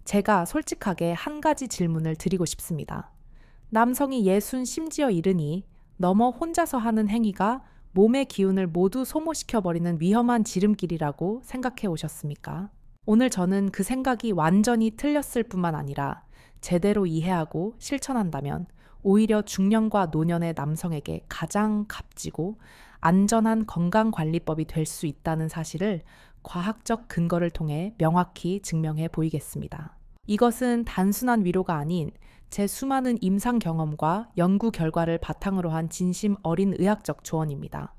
제가 솔직하게 한 가지 질문을 드리고 싶습니다. 남성이 60 심지어 70이 넘어 혼자서 하는 행위가 몸의 기운을 모두 소모시켜버리는 위험한 지름길이라고 생각해 오셨습니까? 오늘 저는 그 생각이 완전히 틀렸을 뿐만 아니라 제대로 이해하고 실천한다면 오히려 중년과 노년의 남성에게 가장 값지고 안전한 건강관리법이 될 수 있다는 사실을 과학적 근거를 통해 명확히 증명해 보이겠습니다. 이것은 단순한 위로가 아닌 제 수많은 임상 경험과 연구 결과를 바탕으로 한 진심 어린 의학적 조언입니다.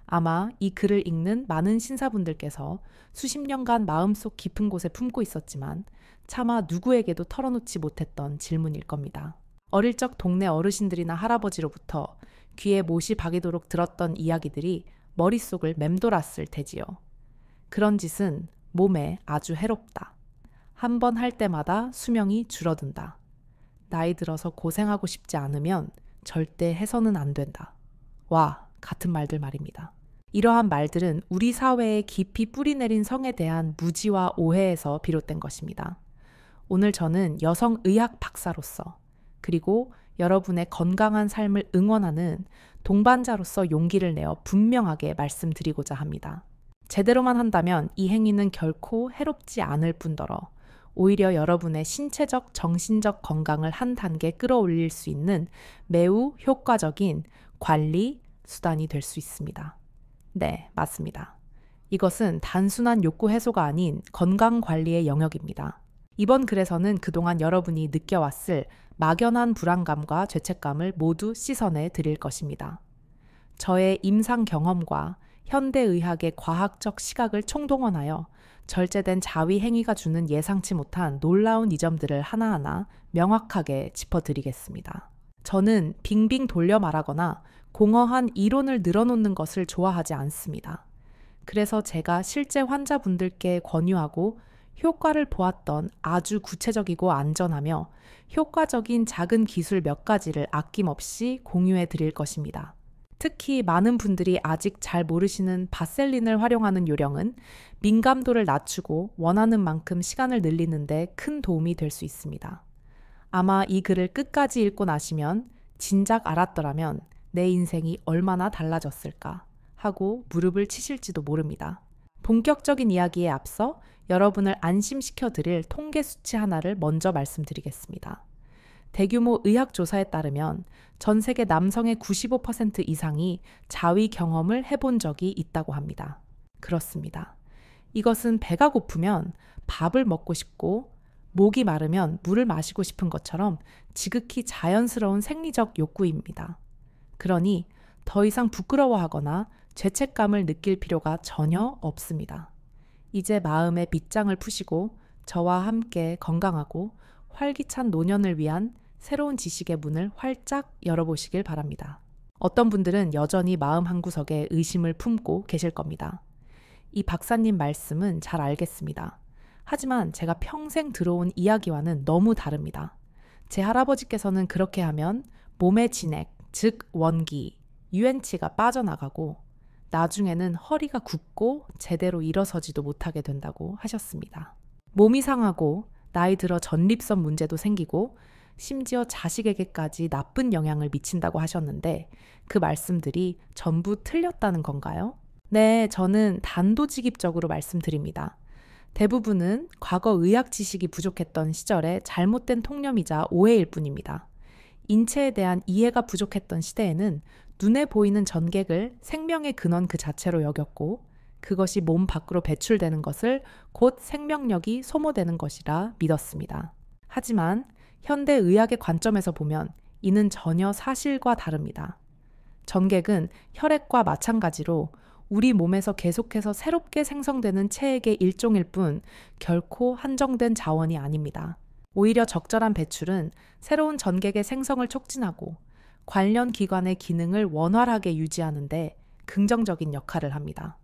아마 이 글을 읽는 많은 신사분들께서 수십 년간 마음속 깊은 곳에 품고 있었지만 차마 누구에게도 털어놓지 못했던 질문일 겁니다. 어릴 적 동네 어르신들이나 할아버지로부터 귀에 못이 박이도록 들었던 이야기들이 머릿속을 맴돌았을 테지요. 그런 짓은 몸에 아주 해롭다. 한 번 할 때마다 수명이 줄어든다. 나이 들어서 고생하고 싶지 않으면 절대 해서는 안 된다. 와, 같은 말들 말입니다. 이러한 말들은 우리 사회에 깊이 뿌리내린 성에 대한 무지와 오해에서 비롯된 것입니다. 오늘 저는 여성의학 박사로서 그리고 여러분의 건강한 삶을 응원하는 동반자로서 용기를 내어 분명하게 말씀드리고자 합니다. 제대로만 한다면 이 행위는 결코 해롭지 않을 뿐더러 오히려 여러분의 신체적, 정신적 건강을 한 단계 끌어올릴 수 있는 매우 효과적인 관리 수단이 될 수 있습니다. 네, 맞습니다. 이것은 단순한 욕구 해소가 아닌 건강관리의 영역입니다. 이번 글에서는 그동안 여러분이 느껴왔을 막연한 불안감과 죄책감을 모두 씻어내 드릴 것입니다. 저의 임상 경험과 현대의학의 과학적 시각을 총동원하여 절제된 자위 행위가 주는 예상치 못한 놀라운 이점들을 하나하나 명확하게 짚어드리겠습니다. 저는 빙빙 돌려 말하거나 공허한 이론을 늘어놓는 것을 좋아하지 않습니다. 그래서 제가 실제 환자분들께 권유하고 효과를 보았던 아주 구체적이고 안전하며 효과적인 작은 기술 몇 가지를 아낌없이 공유해 드릴 것입니다. 특히 많은 분들이 아직 잘 모르시는 바셀린을 활용하는 요령은 민감도를 낮추고 원하는 만큼 시간을 늘리는 데 큰 도움이 될 수 있습니다. 아마 이 글을 끝까지 읽고 나시면 진작 알았더라면 내 인생이 얼마나 달라졌을까 하고 무릎을 치실지도 모릅니다. 본격적인 이야기에 앞서 여러분을 안심시켜 드릴 통계 수치 하나를 먼저 말씀드리겠습니다. 대규모 의학 조사에 따르면 전 세계 남성의 95% 이상이 자위 경험을 해본 적이 있다고 합니다. 그렇습니다. 이것은 배가 고프면 밥을 먹고 싶고 목이 마르면 물을 마시고 싶은 것처럼 지극히 자연스러운 생리적 욕구입니다. 그러니 더 이상 부끄러워하거나 죄책감을 느낄 필요가 전혀 없습니다. 이제 마음의 빗장을 푸시고 저와 함께 건강하고 활기찬 노년을 위한 새로운 지식의 문을 활짝 열어보시길 바랍니다. 어떤 분들은 여전히 마음 한구석에 의심을 품고 계실 겁니다. 이 박사님 말씀은 잘 알겠습니다. 하지만 제가 평생 들어온 이야기와는 너무 다릅니다. 제 할아버지께서는 그렇게 하면 몸의 진액, 즉 원기, 유엔치가 빠져나가고 나중에는 허리가 굽고 제대로 일어서지도 못하게 된다고 하셨습니다. 몸이 상하고 나이 들어 전립선 문제도 생기고 심지어 자식에게까지 나쁜 영향을 미친다고 하셨는데 그 말씀들이 전부 틀렸다는 건가요? 네, 저는 단도직입적으로 말씀드립니다. 대부분은 과거 의학 지식이 부족했던 시절에 잘못된 통념이자 오해일 뿐입니다. 인체에 대한 이해가 부족했던 시대에는 눈에 보이는 전객을 생명의 근원 그 자체로 여겼고 그것이 몸 밖으로 배출되는 것을 곧 생명력이 소모되는 것이라 믿었습니다. 하지만 현대의학의 관점에서 보면 이는 전혀 사실과 다릅니다. 전객은 혈액과 마찬가지로 우리 몸에서 계속해서 새롭게 생성되는 체액의 일종일 뿐 결코 한정된 자원이 아닙니다. 오히려 적절한 배출은 새로운 전객의 생성을 촉진하고 관련 기관의 기능을 원활하게 유지하는 데 긍정적인 역할을 합니다.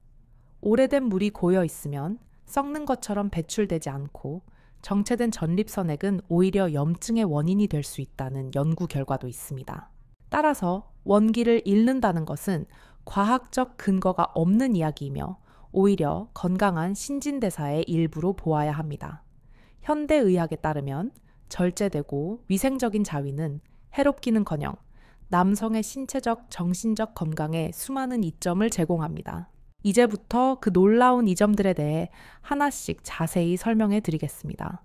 오래된 물이 고여 있으면 썩는 것처럼 배출되지 않고 정체된 전립선액은 오히려 염증의 원인이 될 수 있다는 연구 결과도 있습니다. 따라서 원기를 잃는다는 것은 과학적 근거가 없는 이야기이며 오히려 건강한 신진대사의 일부로 보아야 합니다. 현대의학에 따르면 절제되고 위생적인 자위는 해롭기는커녕 남성의 신체적, 정신적 건강에 수많은 이점을 제공합니다. 이제부터 그 놀라운 이점들에 대해 하나씩 자세히 설명해 드리겠습니다.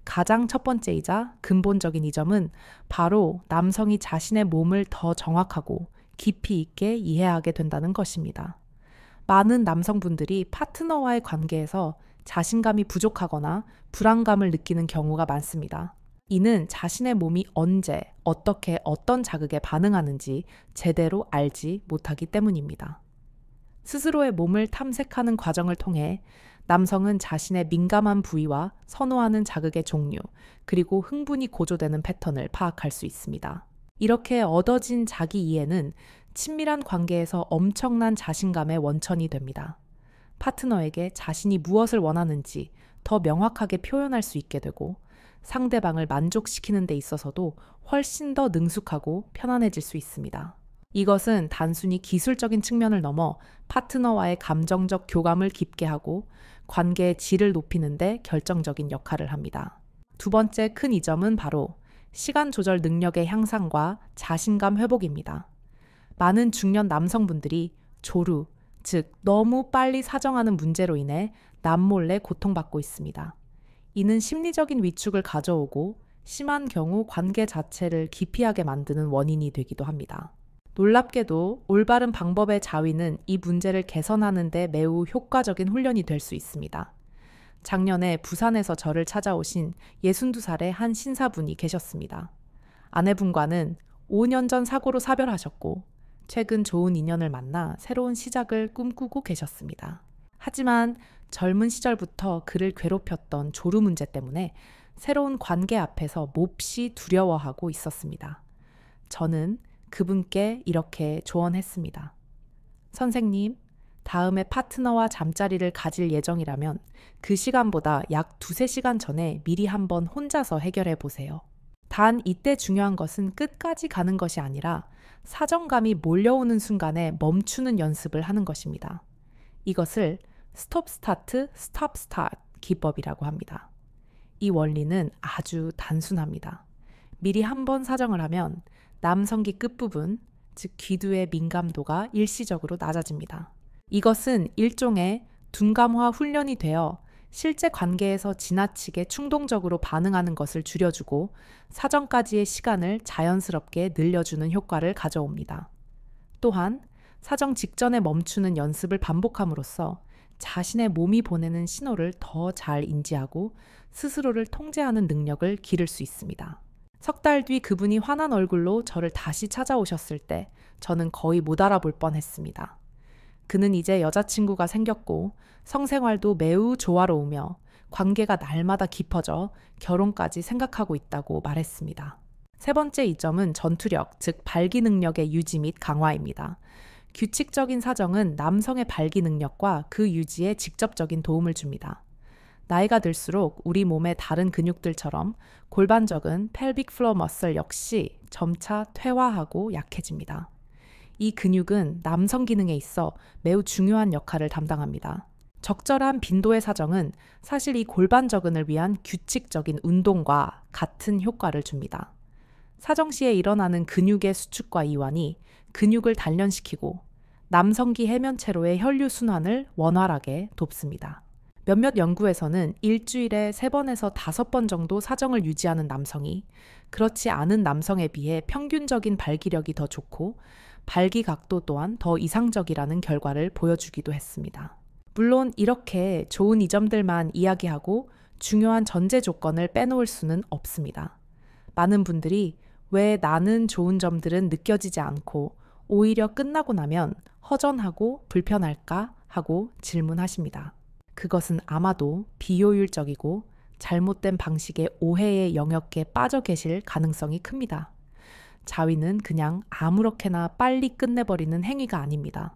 가장 첫 번째이자 근본적인 이점은 바로 남성이 자신의 몸을 더 정확하고 깊이 있게 이해하게 된다는 것입니다. 많은 남성분들이 파트너와의 관계에서 자신감이 부족하거나 불안감을 느끼는 경우가 많습니다. 이는 자신의 몸이 언제, 어떻게, 어떤 자극에 반응하는지 제대로 알지 못하기 때문입니다. 스스로의 몸을 탐색하는 과정을 통해 남성은 자신의 민감한 부위와 선호하는 자극의 종류, 그리고 흥분이 고조되는 패턴을 파악할 수 있습니다. 이렇게 얻어진 자기 이해는 친밀한 관계에서 엄청난 자신감의 원천이 됩니다. 파트너에게 자신이 무엇을 원하는지 더 명확하게 표현할 수 있게 되고 상대방을 만족시키는 데 있어서도 훨씬 더 능숙하고 편안해질 수 있습니다. 이것은 단순히 기술적인 측면을 넘어 파트너와의 감정적 교감을 깊게 하고 관계의 질을 높이는 데 결정적인 역할을 합니다. 두 번째 큰 이점은 바로 시간 조절 능력의 향상과 자신감 회복입니다. 많은 중년 남성분들이 조루, 즉 너무 빨리 사정하는 문제로 인해 남몰래 고통받고 있습니다. 이는 심리적인 위축을 가져오고 심한 경우 관계 자체를 기피하게 만드는 원인이 되기도 합니다. 놀랍게도 올바른 방법의 자위는 이 문제를 개선하는 데 매우 효과적인 훈련이 될 수 있습니다. 작년에 부산에서 저를 찾아오신 62살의 한 신사분이 계셨습니다. 아내분과는 5년 전 사고로 사별하셨고 최근 좋은 인연을 만나 새로운 시작을 꿈꾸고 계셨습니다. 하지만 젊은 시절부터 그를 괴롭혔던 조루 문제 때문에 새로운 관계 앞에서 몹시 두려워하고 있었습니다. 저는 그분께 이렇게 조언했습니다. 선생님, 다음에 파트너와 잠자리를 가질 예정이라면 그 시간보다 약 2-3시간 전에 미리 한번 혼자서 해결해 보세요. 단 이때 중요한 것은 끝까지 가는 것이 아니라 사정감이 몰려오는 순간에 멈추는 연습을 하는 것입니다. 이것을 스톱 스타트, 스톱 스타트 기법이라고 합니다. 이 원리는 아주 단순합니다. 미리 한번 사정을 하면 남성기 끝부분, 즉 귀두의 민감도가 일시적으로 낮아집니다. 이것은 일종의 둔감화 훈련이 되어 실제 관계에서 지나치게 충동적으로 반응하는 것을 줄여주고 사정까지의 시간을 자연스럽게 늘려주는 효과를 가져옵니다. 또한 사정 직전에 멈추는 연습을 반복함으로써 자신의 몸이 보내는 신호를 더 잘 인지하고 스스로를 통제하는 능력을 기를 수 있습니다. 석 달 뒤 그분이 환한 얼굴로 저를 다시 찾아오셨을 때 저는 거의 못 알아볼 뻔했습니다. 그는 이제 여자친구가 생겼고 성생활도 매우 조화로우며 관계가 날마다 깊어져 결혼까지 생각하고 있다고 말했습니다. 세 번째 이점은 전투력, 즉 발기 능력의 유지 및 강화입니다. 규칙적인 사정은 남성의 발기 능력과 그 유지에 직접적인 도움을 줍니다. 나이가 들수록 우리 몸의 다른 근육들처럼 골반적인 pelvic floor muscle 역시 점차 퇴화하고 약해집니다. 이 근육은 남성 기능에 있어 매우 중요한 역할을 담당합니다. 적절한 빈도의 사정은 사실 이 골반적은을 위한 규칙적인 운동과 같은 효과를 줍니다. 사정 시에 일어나는 근육의 수축과 이완이 근육을 단련시키고 남성기 해면체로의 혈류 순환을 원활하게 돕습니다. 몇몇 연구에서는 일주일에 3번에서 5번 정도 사정을 유지하는 남성이 그렇지 않은 남성에 비해 평균적인 발기력이 더 좋고 발기 각도 또한 더 이상적이라는 결과를 보여주기도 했습니다. 물론 이렇게 좋은 이점들만 이야기하고 중요한 전제 조건을 빼놓을 수는 없습니다. 많은 분들이 왜 나는 좋은 점들은 느껴지지 않고 오히려 끝나고 나면 허전하고 불편할까 하고 질문하십니다. 그것은 아마도 비효율적이고 잘못된 방식의 오해의 영역에 빠져 계실 가능성이 큽니다. 자위는 그냥 아무렇게나 빨리 끝내버리는 행위가 아닙니다.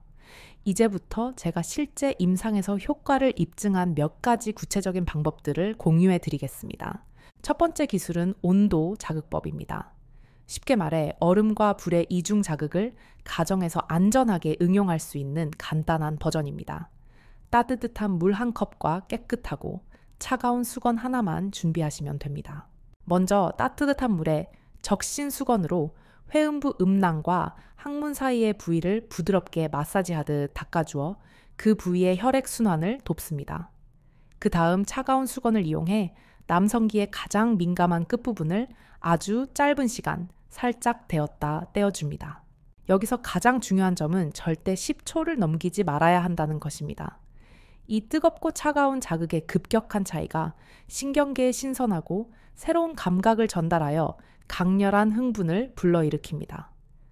이제부터 제가 실제 임상에서 효과를 입증한 몇 가지 구체적인 방법들을 공유해 드리겠습니다. 첫 번째 기술은 온도 자극법입니다. 쉽게 말해 얼음과 불의 이중 자극을 가정에서 안전하게 응용할 수 있는 간단한 버전입니다. 따뜻한 물 한 컵과 깨끗하고 차가운 수건 하나만 준비하시면 됩니다. 먼저 따뜻한 물에 적신 수건으로 회음부 음낭과 항문 사이의 부위를 부드럽게 마사지하듯 닦아주어 그 부위의 혈액순환을 돕습니다. 그 다음 차가운 수건을 이용해 남성기의 가장 민감한 끝부분을 아주 짧은 시간 살짝 데웠다 떼어줍니다. 여기서 가장 중요한 점은 절대 10초를 넘기지 말아야 한다는 것입니다. 이 뜨겁고 차가운 자극의 급격한 차이가 신경계에 신선하고 새로운 감각을 전달하여 강렬한 흥분을 불러일으킵니다.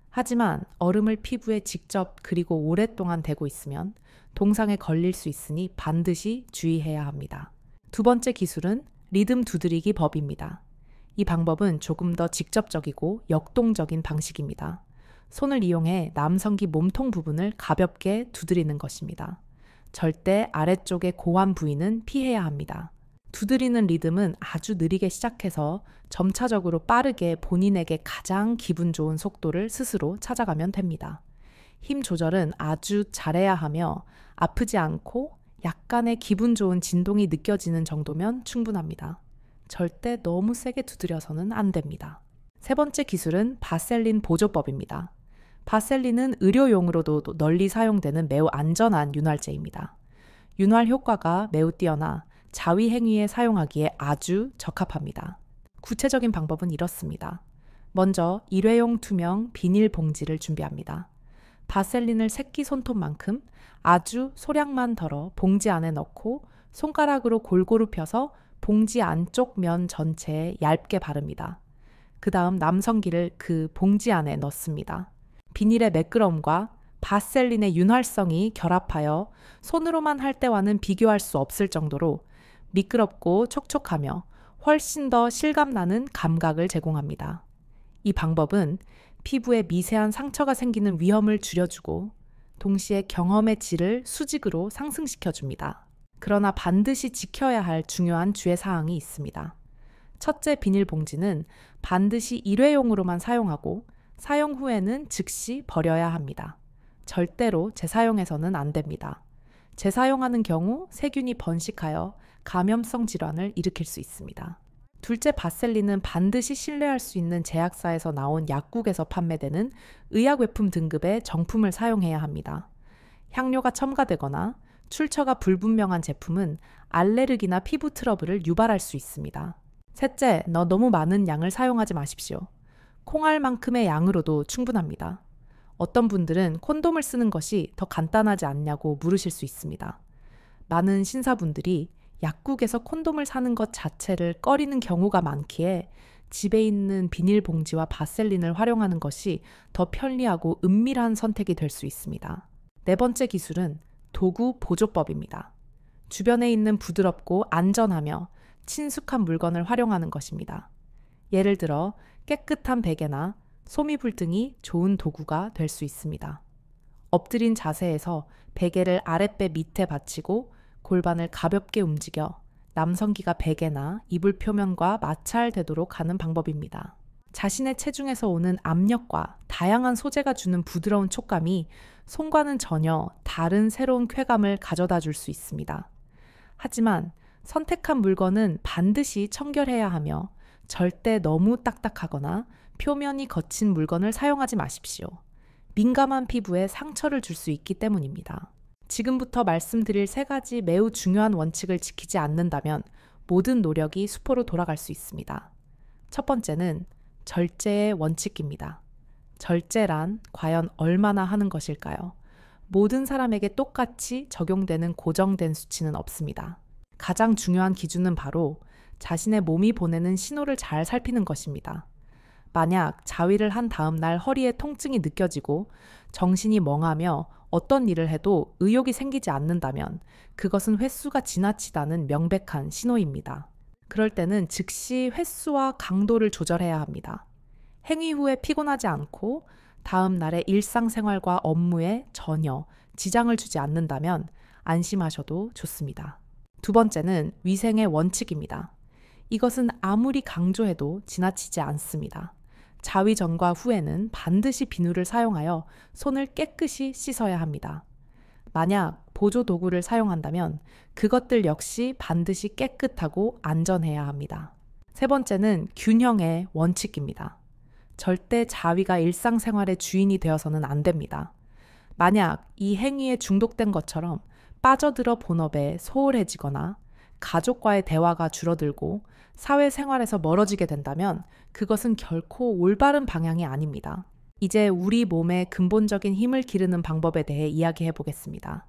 하지만 얼음을 피부에 직접 그리고 오랫동안 대고 있으면 동상에 걸릴 수 있으니 반드시 주의해야 합니다. 두 번째 기술은 리듬 두드리기 법입니다. 이 방법은 조금 더 직접적이고 역동적인 방식입니다. 손을 이용해 남성기 몸통 부분을 가볍게 두드리는 것입니다. 절대 아래쪽의 고환 부위는 피해야 합니다. 두드리는 리듬은 아주 느리게 시작해서 점차적으로 빠르게 본인에게 가장 기분 좋은 속도를 스스로 찾아가면 됩니다. 힘 조절은 아주 잘해야 하며 아프지 않고 약간의 기분 좋은 진동이 느껴지는 정도면 충분합니다. 절대 너무 세게 두드려서는 안 됩니다. 세 번째 기술은 바셀린 보조법입니다. 바셀린은 의료용으로도 널리 사용되는 매우 안전한 윤활제입니다. 윤활 효과가 매우 뛰어나 자위 행위에 사용하기에 아주 적합합니다. 구체적인 방법은 이렇습니다. 먼저 일회용 투명 비닐 봉지를 준비합니다. 바셀린을 새끼 손톱만큼 아주 소량만 덜어 봉지 안에 넣고 손가락으로 골고루 펴서 봉지 안쪽 면 전체에 얇게 바릅니다. 그 다음 남성기를 그 봉지 안에 넣습니다. 비닐의 매끄러움과 바셀린의 윤활성이 결합하여 손으로만 할 때와는 비교할 수 없을 정도로 미끄럽고 촉촉하며 훨씬 더 실감나는 감각을 제공합니다. 이 방법은 피부에 미세한 상처가 생기는 위험을 줄여주고 동시에 경험의 질을 수직으로 상승시켜줍니다. 그러나 반드시 지켜야 할 중요한 주의사항이 있습니다. 첫째, 비닐봉지는 반드시 일회용으로만 사용하고 사용 후에는 즉시 버려야 합니다. 절대로 재사용해서는 안 됩니다. 재사용하는 경우 세균이 번식하여 감염성 질환을 일으킬 수 있습니다. 둘째, 바셀린은 반드시 신뢰할 수 있는 제약사에서 나온 약국에서 판매되는 의약외품 등급의 정품을 사용해야 합니다. 향료가 첨가되거나 출처가 불분명한 제품은 알레르기나 피부 트러블을 유발할 수 있습니다. 셋째, 너무 많은 양을 사용하지 마십시오. 콩알만큼의 양으로도 충분합니다. 어떤 분들은 콘돔을 쓰는 것이 더 간단하지 않냐고 물으실 수 있습니다. 많은 신사분들이 약국에서 콘돔을 사는 것 자체를 꺼리는 경우가 많기에 집에 있는 비닐봉지와 바셀린을 활용하는 것이 더 편리하고 은밀한 선택이 될 수 있습니다. 네 번째 기술은 도구 보조법입니다. 주변에 있는 부드럽고 안전하며 친숙한 물건을 활용하는 것입니다. 예를 들어 깨끗한 베개나 소미불 등이 좋은 도구가 될 수 있습니다. 엎드린 자세에서 베개를 아랫배 밑에 받치고 골반을 가볍게 움직여 남성기가 베개나 이불 표면과 마찰되도록 하는 방법입니다. 자신의 체중에서 오는 압력과 다양한 소재가 주는 부드러운 촉감이 손과는 전혀 다른 새로운 쾌감을 가져다 줄 수 있습니다. 하지만 선택한 물건은 반드시 청결해야 하며 절대 너무 딱딱하거나 표면이 거친 물건을 사용하지 마십시오. 민감한 피부에 상처를 줄 수 있기 때문입니다. 지금부터 말씀드릴 세 가지 매우 중요한 원칙을 지키지 않는다면 모든 노력이 수포로 돌아갈 수 있습니다. 첫 번째는 절제의 원칙입니다. 절제란 과연 얼마나 하는 것일까요? 모든 사람에게 똑같이 적용되는 고정된 수치는 없습니다. 가장 중요한 기준은 바로 자신의 몸이 보내는 신호를 잘 살피는 것입니다. 만약 자위를 한 다음 날 허리에 통증이 느껴지고 정신이 멍하며 어떤 일을 해도 의욕이 생기지 않는다면 그것은 횟수가 지나치다는 명백한 신호입니다. 그럴 때는 즉시 횟수와 강도를 조절해야 합니다. 행위 후에 피곤하지 않고 다음 날의 일상생활과 업무에 전혀 지장을 주지 않는다면 안심하셔도 좋습니다. 두 번째는 위생의 원칙입니다. 이것은 아무리 강조해도 지나치지 않습니다. 자위 전과 후에는 반드시 비누를 사용하여 손을 깨끗이 씻어야 합니다. 만약 보조 도구를 사용한다면 그것들 역시 반드시 깨끗하고 안전해야 합니다. 세 번째는 균형의 원칙입니다. 절대 자위가 일상생활의 주인이 되어서는 안 됩니다. 만약 이 행위에 중독된 것처럼 빠져들어 본업에 소홀해지거나 가족과의 대화가 줄어들고 사회생활에서 멀어지게 된다면 그것은 결코 올바른 방향이 아닙니다. 이제 우리 몸의 근본적인 힘을 기르는 방법에 대해 이야기해 보겠습니다.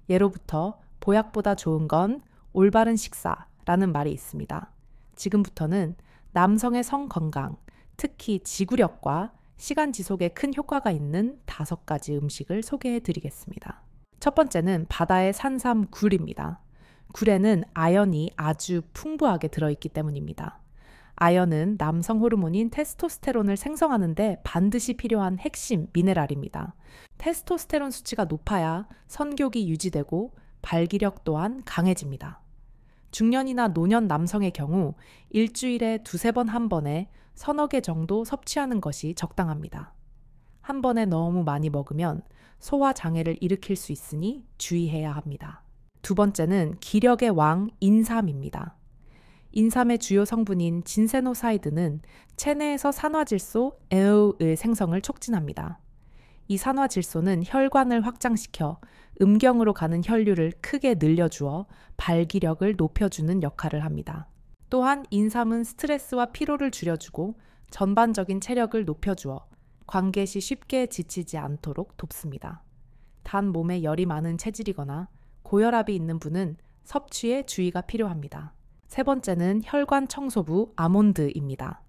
예로부터 보약보다 좋은 건 올바른 식사라는 말이 있습니다. 지금부터는 남성의 성 건강, 특히 지구력과 시간 지속에 큰 효과가 있는 5가지 음식을 소개해 드리겠습니다. 첫 번째는 바다의 산삼 굴입니다. 굴에는 아연이 아주 풍부하게 들어있기 때문입니다. 아연은 남성 호르몬인 테스토스테론을 생성하는 데 반드시 필요한 핵심 미네랄입니다. 테스토스테론 수치가 높아야 선교기 유지되고 발기력 또한 강해집니다. 중년이나 노년 남성의 경우 일주일에 2-3번 한 번에 서너 개 정도 섭취하는 것이 적당합니다. 한 번에 너무 많이 먹으면 소화 장애를 일으킬 수 있으니 주의해야 합니다. 두 번째는 기력의 왕 인삼입니다. 인삼의 주요 성분인 진세노사이드는 체내에서 산화질소 에오의 생성을 촉진합니다. 이 산화질소는 혈관을 확장시켜 음경으로 가는 혈류를 크게 늘려주어 발기력을 높여주는 역할을 합니다. 또한 인삼은 스트레스와 피로를 줄여주고 전반적인 체력을 높여주어 관계 시 쉽게 지치지 않도록 돕습니다. 단 몸에 열이 많은 체질이거나 고혈압이 있는 분은 섭취에 주의가 필요합니다. 세 번째는 혈관 청소부 아몬드입니다.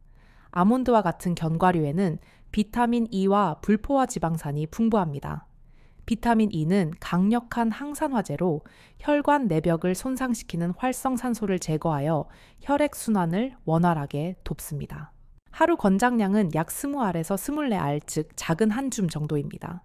아몬드와 같은 견과류에는 비타민 E와 불포화 지방산이 풍부합니다. 비타민 E는 강력한 항산화제로 혈관 내벽을 손상시키는 활성산소를 제거하여 혈액순환을 원활하게 돕습니다. 하루 권장량은 약 20알에서 24알, 즉 작은 한 줌 정도입니다.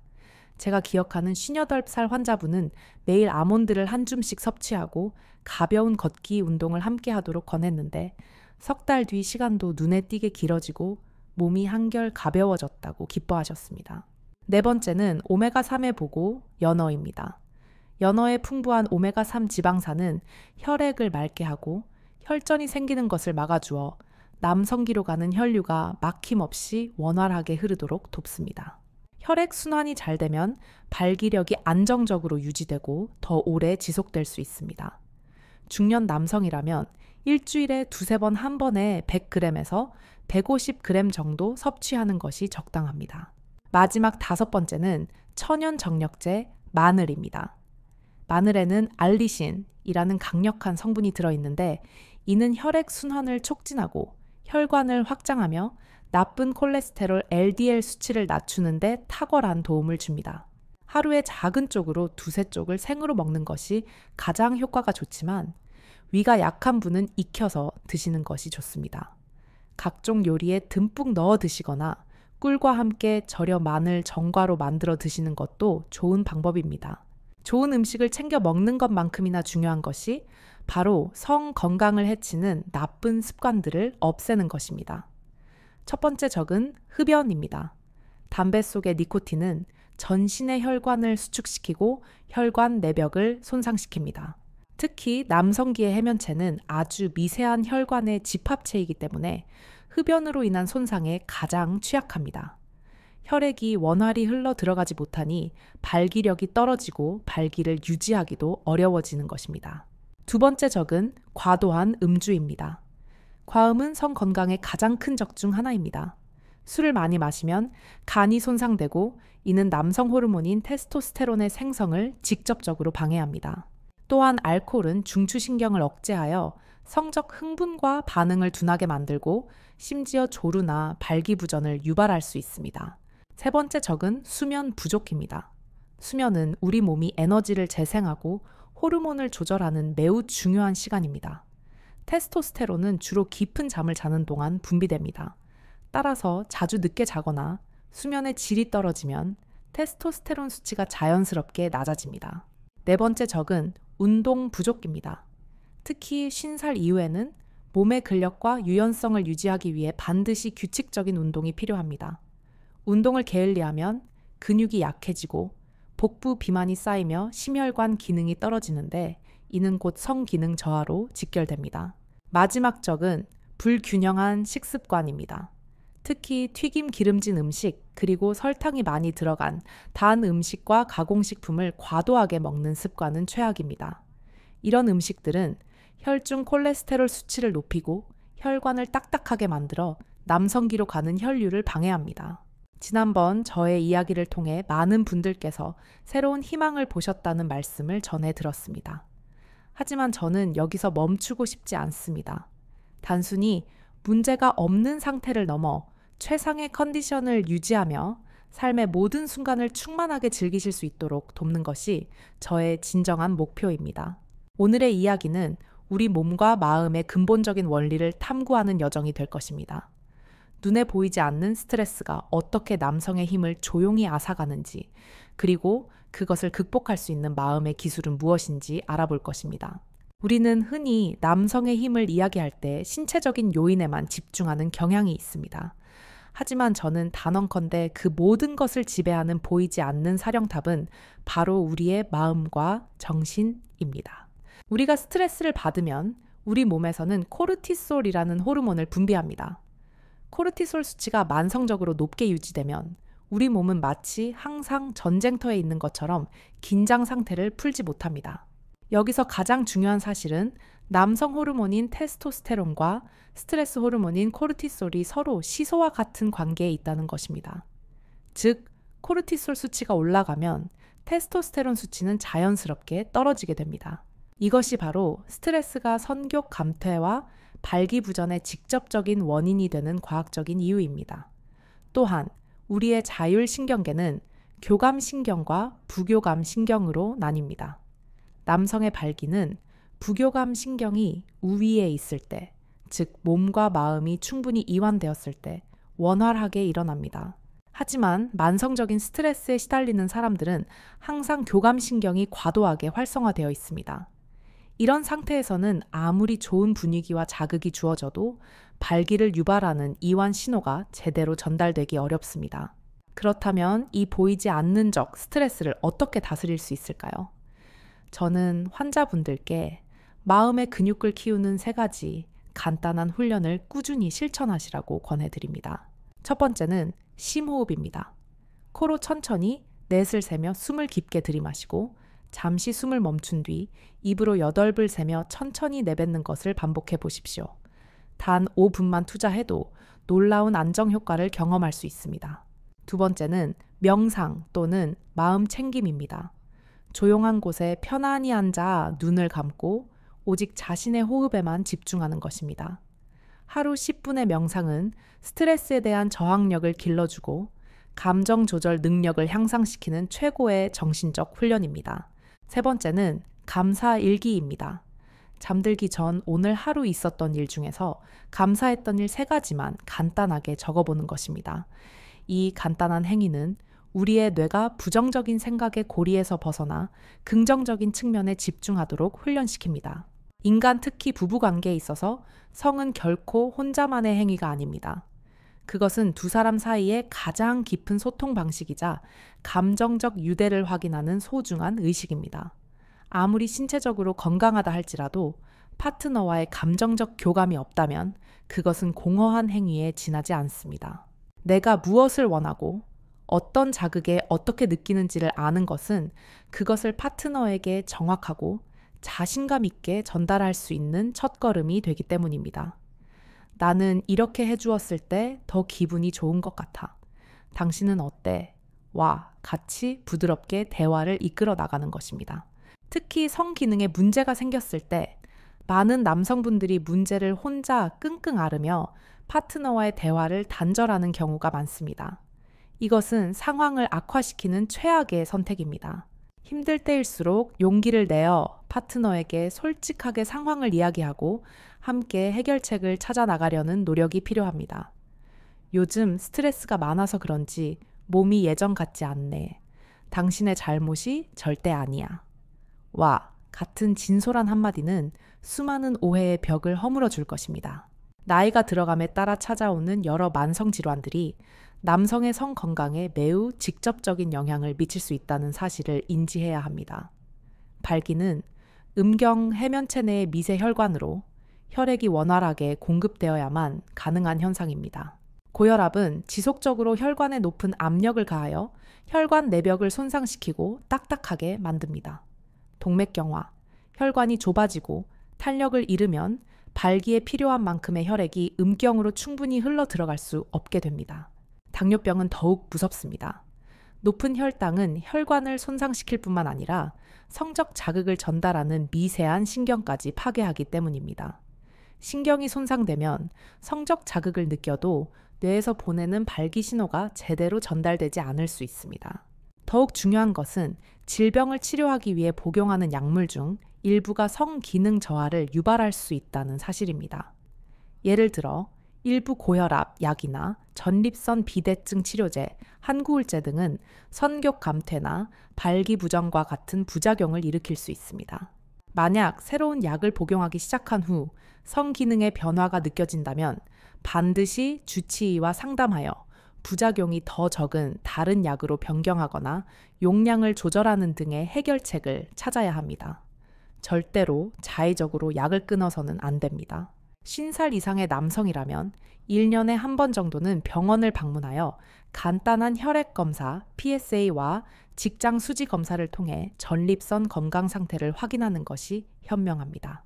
제가 기억하는 58살 환자분은 매일 아몬드를 한 줌씩 섭취하고 가벼운 걷기 운동을 함께 하도록 권했는데 석 달 뒤 시간도 눈에 띄게 길어지고 몸이 한결 가벼워졌다고 기뻐하셨습니다. 네 번째는 오메가3의 보고 연어입니다. 연어의 풍부한 오메가3 지방산은 혈액을 맑게 하고 혈전이 생기는 것을 막아주어 남성기로 가는 혈류가 막힘없이 원활하게 흐르도록 돕습니다. 혈액순환이 잘 되면 발기력이 안정적으로 유지되고 더 오래 지속될 수 있습니다. 중년 남성이라면 일주일에 2-3번 한 번에 100g에서 150g 정도 섭취하는 것이 적당합니다. 마지막 5번째는 천연정력제 마늘입니다. 마늘에는 알리신이라는 강력한 성분이 들어있는데 이는 혈액순환을 촉진하고 혈관을 확장하며 나쁜 콜레스테롤 LDL 수치를 낮추는 데 탁월한 도움을 줍니다. 하루에 작은 쪽으로 2-3쪽을 생으로 먹는 것이 가장 효과가 좋지만 위가 약한 분은 익혀서 드시는 것이 좋습니다. 각종 요리에 듬뿍 넣어 드시거나 꿀과 함께 절여 마늘 정과로 만들어 드시는 것도 좋은 방법입니다. 좋은 음식을 챙겨 먹는 것만큼이나 중요한 것이 바로 성 건강을 해치는 나쁜 습관들을 없애는 것입니다. 첫 번째 적은 흡연입니다. 담배 속의 니코틴은 전신의 혈관을 수축시키고 혈관 내벽을 손상시킵니다. 특히 남성기의 해면체는 아주 미세한 혈관의 집합체이기 때문에 흡연으로 인한 손상에 가장 취약합니다. 혈액이 원활히 흘러 들어가지 못하니 발기력이 떨어지고 발기를 유지하기도 어려워지는 것입니다. 두 번째 적은 과도한 음주입니다. 과음은 성 건강의 가장 큰 적 중 하나입니다. 술을 많이 마시면 간이 손상되고 이는 남성 호르몬인 테스토스테론의 생성을 직접적으로 방해합니다. 또한 알코올은 중추신경을 억제하여 성적 흥분과 반응을 둔하게 만들고 심지어 조루나 발기부전을 유발할 수 있습니다. 세 번째 적은 수면 부족입니다. 수면은 우리 몸이 에너지를 재생하고 호르몬을 조절하는 매우 중요한 시간입니다. 테스토스테론은 주로 깊은 잠을 자는 동안 분비됩니다. 따라서 자주 늦게 자거나 수면의 질이 떨어지면 테스토스테론 수치가 자연스럽게 낮아집니다. 네 번째 적은 운동 부족입니다. 특히 50살 이후에는 몸의 근력과 유연성을 유지하기 위해 반드시 규칙적인 운동이 필요합니다. 운동을 게을리하면 근육이 약해지고 복부 비만이 쌓이며 심혈관 기능이 떨어지는데 이는 곧 성기능 저하로 직결됩니다. 마지막 적은 불균형한 식습관입니다. 특히 튀김 기름진 음식 그리고 설탕이 많이 들어간 단 음식과 가공식품을 과도하게 먹는 습관은 최악입니다. 이런 음식들은 혈중 콜레스테롤 수치를 높이고 혈관을 딱딱하게 만들어 남성기로 가는 혈류를 방해합니다. 지난번 저의 이야기를 통해 많은 분들께서 새로운 희망을 보셨다는 말씀을 전해 들었습니다. 하지만 저는 여기서 멈추고 싶지 않습니다. 단순히 문제가 없는 상태를 넘어 최상의 컨디션을 유지하며 삶의 모든 순간을 충만하게 즐기실 수 있도록 돕는 것이 저의 진정한 목표입니다. 오늘의 이야기는 우리 몸과 마음의 근본적인 원리를 탐구하는 여정이 될 것입니다. 눈에 보이지 않는 스트레스가 어떻게 남성의 힘을 조용히 앗아가는지, 그리고 그것을 극복할 수 있는 마음의 기술은 무엇인지 알아볼 것입니다. 우리는 흔히 남성의 힘을 이야기할 때 신체적인 요인에만 집중하는 경향이 있습니다. 하지만 저는 단언컨대 그 모든 것을 지배하는 보이지 않는 사령탑은 바로 우리의 마음과 정신입니다. 우리가 스트레스를 받으면 우리 몸에서는 코르티솔이라는 호르몬을 분비합니다. 코르티솔 수치가 만성적으로 높게 유지되면 우리 몸은 마치 항상 전쟁터에 있는 것처럼 긴장 상태를 풀지 못합니다. 여기서 가장 중요한 사실은 남성 호르몬인 테스토스테론과 스트레스 호르몬인 코르티솔이 서로 시소와 같은 관계에 있다는 것입니다. 즉, 코르티솔 수치가 올라가면 테스토스테론 수치는 자연스럽게 떨어지게 됩니다. 이것이 바로 스트레스가 성욕 감퇴와 발기부전의 직접적인 원인이 되는 과학적인 이유입니다. 또한 우리의 자율신경계는 교감신경과 부교감신경으로 나뉩니다. 남성의 발기는 부교감신경이 우위에 있을 때, 즉 몸과 마음이 충분히 이완되었을 때 원활하게 일어납니다. 하지만 만성적인 스트레스에 시달리는 사람들은 항상 교감신경이 과도하게 활성화되어 있습니다. 이런 상태에서는 아무리 좋은 분위기와 자극이 주어져도 발기를 유발하는 이완 신호가 제대로 전달되기 어렵습니다. 그렇다면 이 보이지 않는 적 스트레스를 어떻게 다스릴 수 있을까요? 저는 환자분들께 마음의 근육을 키우는 3가지 간단한 훈련을 꾸준히 실천하시라고 권해드립니다. 첫 번째는 심호흡입니다. 코로 천천히 넷을 세며 숨을 깊게 들이마시고 잠시 숨을 멈춘 뒤 입으로 8을 세며 천천히 내뱉는 것을 반복해 보십시오. 단 5분만 투자해도 놀라운 안정 효과를 경험할 수 있습니다. 두 번째는 명상 또는 마음 챙김입니다. 조용한 곳에 편안히 앉아 눈을 감고 오직 자신의 호흡에만 집중하는 것입니다. 하루 10분의 명상은 스트레스에 대한 저항력을 길러주고 감정 조절 능력을 향상시키는 최고의 정신적 훈련입니다. 세 번째는 감사 일기입니다. 잠들기 전 오늘 하루 있었던 일 중에서 감사했던 일 3가지만 간단하게 적어보는 것입니다. 이 간단한 행위는 우리의 뇌가 부정적인 생각의 고리에서 벗어나 긍정적인 측면에 집중하도록 훈련시킵니다. 인간 특히 부부관계에 있어서 성은 결코 혼자만의 행위가 아닙니다. 그것은 두 사람 사이의 가장 깊은 소통 방식이자 감정적 유대를 확인하는 소중한 의식입니다. 아무리 신체적으로 건강하다 할지라도 파트너와의 감정적 교감이 없다면 그것은 공허한 행위에 지나지 않습니다. 내가 무엇을 원하고 어떤 자극에 어떻게 느끼는지를 아는 것은 그것을 파트너에게 정확하고 자신감 있게 전달할 수 있는 첫걸음이 되기 때문입니다. 나는 이렇게 해주었을 때 더 기분이 좋은 것 같아. 당신은 어때? 와, 같이 부드럽게 대화를 이끌어 나가는 것입니다. 특히 성기능에 문제가 생겼을 때 많은 남성분들이 문제를 혼자 끙끙 앓으며 파트너와의 대화를 단절하는 경우가 많습니다. 이것은 상황을 악화시키는 최악의 선택입니다. 힘들 때일수록 용기를 내어 파트너에게 솔직하게 상황을 이야기하고 함께 해결책을 찾아 나가려는 노력이 필요합니다. 요즘 스트레스가 많아서 그런지 몸이 예전 같지 않네. 당신의 잘못이 절대 아니야. 와, 같은 진솔한 한마디는 수많은 오해의 벽을 허물어 줄 것입니다. 나이가 들어감에 따라 찾아오는 여러 만성 질환들이 남성의 성 건강에 매우 직접적인 영향을 미칠 수 있다는 사실을 인지해야 합니다. 발기는 음경 해면체 내의 미세 혈관으로 혈액이 원활하게 공급되어야만 가능한 현상입니다. 고혈압은 지속적으로 혈관에 높은 압력을 가하여 혈관 내벽을 손상시키고 딱딱하게 만듭니다. 동맥경화, 혈관이 좁아지고 탄력을 잃으면 발기에 필요한 만큼의 혈액이 음경으로 충분히 흘러 들어갈 수 없게 됩니다. 당뇨병은 더욱 무섭습니다. 높은 혈당은 혈관을 손상시킬 뿐만 아니라 성적 자극을 전달하는 미세한 신경까지 파괴하기 때문입니다. 신경이 손상되면 성적 자극을 느껴도 뇌에서 보내는 발기 신호가 제대로 전달되지 않을 수 있습니다. 더욱 중요한 것은 질병을 치료하기 위해 복용하는 약물 중 일부가 성기능 저하를 유발할 수 있다는 사실입니다. 예를 들어 일부 고혈압 약이나 전립선 비대증 치료제, 한구울제 등은 선교 감퇴나 발기부전과 같은 부작용을 일으킬 수 있습니다. 만약 새로운 약을 복용하기 시작한 후 성기능의 변화가 느껴진다면 반드시 주치의와 상담하여 부작용이 더 적은 다른 약으로 변경하거나 용량을 조절하는 등의 해결책을 찾아야 합니다. 절대로 자의적으로 약을 끊어서는 안 됩니다. 50살 이상의 남성이라면 1년에 한 번 정도는 병원을 방문하여 간단한 혈액 검사, PSA와 직장 수지 검사를 통해 전립선 건강 상태를 확인하는 것이 현명합니다.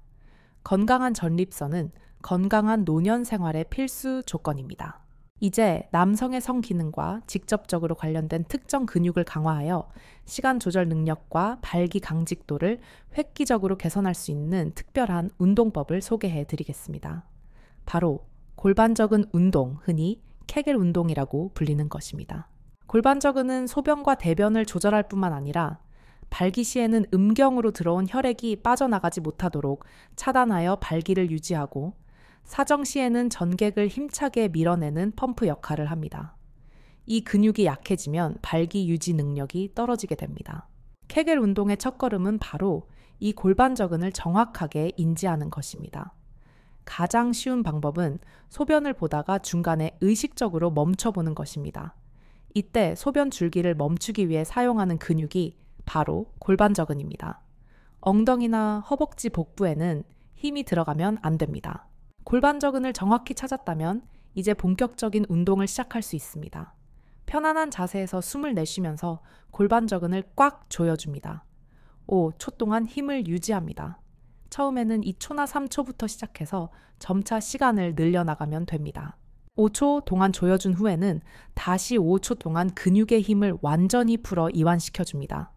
건강한 전립선은 건강한 노년 생활의 필수 조건입니다. 이제 남성의 성기능과 직접적으로 관련된 특정 근육을 강화하여 시간 조절 능력과 발기 강직도를 획기적으로 개선할 수 있는 특별한 운동법을 소개해 드리겠습니다. 바로 골반적은 운동, 흔히 케겔 운동이라고 불리는 것입니다. 골반적은은 소변과 대변을 조절할 뿐만 아니라 발기 시에는 음경으로 들어온 혈액이 빠져나가지 못하도록 차단하여 발기를 유지하고 사정 시에는 전객을 힘차게 밀어내는 펌프 역할을 합니다. 이 근육이 약해지면 발기 유지 능력이 떨어지게 됩니다. 케겔 운동의 첫걸음은 바로 이 골반적은을 정확하게 인지하는 것입니다. 가장 쉬운 방법은 소변을 보다가 중간에 의식적으로 멈춰보는 것입니다. 이때 소변 줄기를 멈추기 위해 사용하는 근육이 바로 골반적은입니다. 엉덩이나 허벅지 복부에는 힘이 들어가면 안 됩니다. 골반적은을 정확히 찾았다면 이제 본격적인 운동을 시작할 수 있습니다. 편안한 자세에서 숨을 내쉬면서 골반적은을 꽉 조여줍니다. 5초 동안 힘을 유지합니다. 처음에는 2초나 3초부터 시작해서 점차 시간을 늘려나가면 됩니다. 5초 동안 조여준 후에는 다시 5초 동안 근육의 힘을 완전히 풀어 이완시켜줍니다.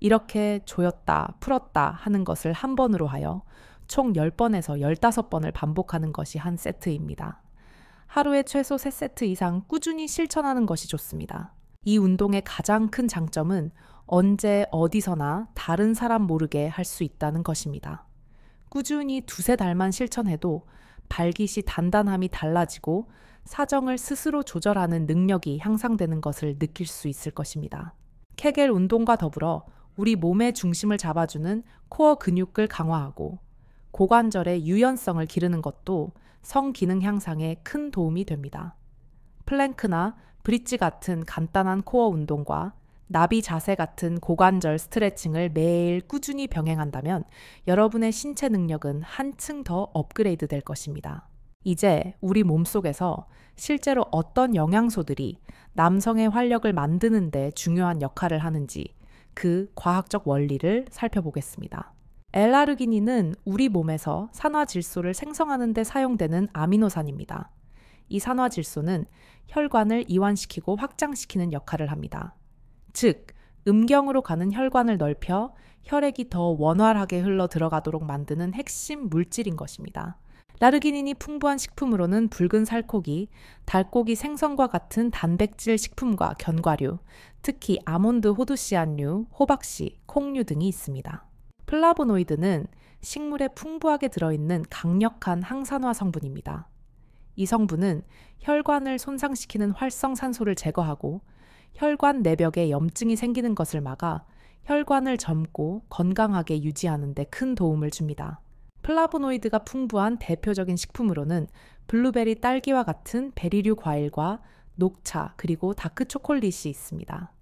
이렇게 조였다, 풀었다 하는 것을 한 번으로 하여 총 10번에서 15번을 반복하는 것이 한 세트입니다. 하루에 최소 3세트 이상 꾸준히 실천하는 것이 좋습니다. 이 운동의 가장 큰 장점은 언제 어디서나 다른 사람 모르게 할 수 있다는 것입니다. 꾸준히 2-3달만 실천해도 발기 시 단단함이 달라지고 사정을 스스로 조절하는 능력이 향상되는 것을 느낄 수 있을 것입니다. 케겔 운동과 더불어 우리 몸의 중심을 잡아주는 코어 근육을 강화하고 고관절의 유연성을 기르는 것도 성기능 향상에 큰 도움이 됩니다. 플랭크나 브릿지 같은 간단한 코어 운동과 나비 자세 같은 고관절 스트레칭을 매일 꾸준히 병행한다면 여러분의 신체 능력은 한층 더 업그레이드 될 것입니다. 이제 우리 몸속에서 실제로 어떤 영양소들이 남성의 활력을 만드는 데 중요한 역할을 하는지 그 과학적 원리를 살펴보겠습니다. L아르기닌은 우리 몸에서 산화질소를 생성하는 데 사용되는 아미노산입니다. 이 산화질소는 혈관을 이완시키고 확장시키는 역할을 합니다. 즉, 음경으로 가는 혈관을 넓혀 혈액이 더 원활하게 흘러 들어가도록 만드는 핵심 물질인 것입니다. 라르기닌이 풍부한 식품으로는 붉은 살코기, 달고기 생선과 같은 단백질 식품과 견과류, 특히 아몬드 호두씨앗류, 호박씨, 콩류 등이 있습니다. 플라보노이드는 식물에 풍부하게 들어있는 강력한 항산화 성분입니다. 이 성분은 혈관을 손상시키는 활성산소를 제거하고 혈관 내벽에 염증이 생기는 것을 막아 혈관을 젊고 건강하게 유지하는 데 큰 도움을 줍니다. 플라보노이드가 풍부한 대표적인 식품으로는 블루베리 딸기와 같은 베리류 과일과 녹차, 그리고 다크 초콜릿이 있습니다.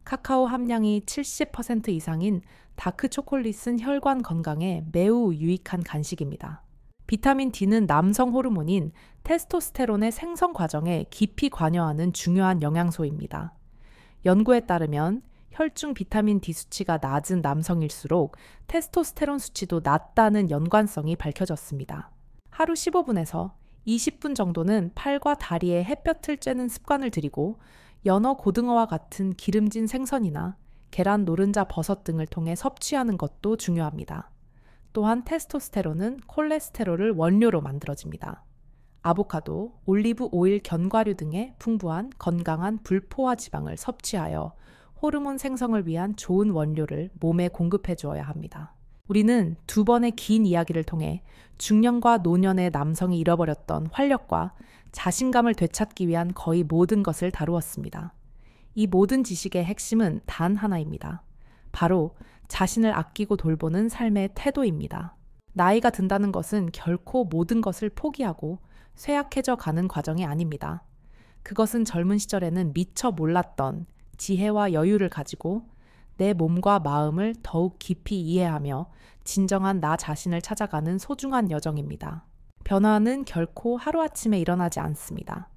카카오 함량이 70% 이상인 다크 초콜릿은 혈관 건강에 매우 유익한 간식입니다. 비타민 D는 남성 호르몬인 테스토스테론의 생성 과정에 깊이 관여하는 중요한 영양소입니다. 연구에 따르면 혈중 비타민 D 수치가 낮은 남성일수록 테스토스테론 수치도 낮다는 연관성이 밝혀졌습니다. 하루 15분에서 20분 정도는 팔과 다리에 햇볕을 쬐는 습관을 들이고 연어, 고등어와 같은 기름진 생선이나 계란, 노른자, 버섯 등을 통해 섭취하는 것도 중요합니다. 또한 테스토스테론은 콜레스테롤을 원료로 만들어집니다. 아보카도, 올리브 오일, 견과류 등의 풍부한 건강한 불포화 지방을 섭취하여 호르몬 생성을 위한 좋은 원료를 몸에 공급해 주어야 합니다. 우리는 두 번의 긴 이야기를 통해 중년과 노년의 남성이 잃어버렸던 활력과 자신감을 되찾기 위한 거의 모든 것을 다루었습니다. 이 모든 지식의 핵심은 단 하나입니다. 바로 자신을 아끼고 돌보는 삶의 태도입니다. 나이가 든다는 것은 결코 모든 것을 포기하고 쇠약해져 가는 과정이 아닙니다. 그것은 젊은 시절에는 미처 몰랐던 지혜와 여유를 가지고 내 몸과 마음을 더욱 깊이 이해하며 진정한 나 자신을 찾아가는 소중한 여정입니다. 변화는 결코 하루아침에 일어나지 않습니다.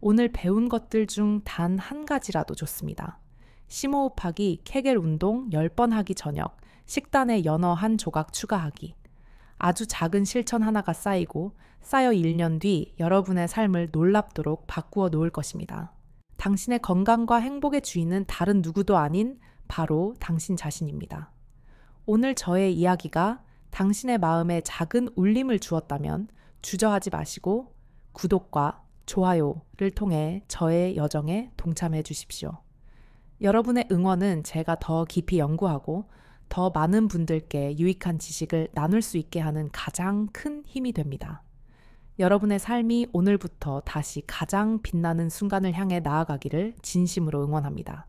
오늘 배운 것들 중 단 한 가지라도 좋습니다. 심호흡하기, 케겔 운동 10번 하기 저녁, 식단에 연어 한 조각 추가하기. 아주 작은 실천 하나가 쌓이고 쌓여 1년 뒤 여러분의 삶을 놀랍도록 바꾸어 놓을 것입니다. 당신의 건강과 행복의 주인은 다른 누구도 아닌 바로 당신 자신입니다. 오늘 저의 이야기가 당신의 마음에 작은 울림을 주었다면 주저하지 마시고 구독과 좋아요를 통해 저의 여정에 동참해 주십시오. 여러분의 응원은 제가 더 깊이 연구하고 더 많은 분들께 유익한 지식을 나눌 수 있게 하는 가장 큰 힘이 됩니다. 여러분의 삶이 오늘부터 다시 가장 빛나는 순간을 향해 나아가기를 진심으로 응원합니다.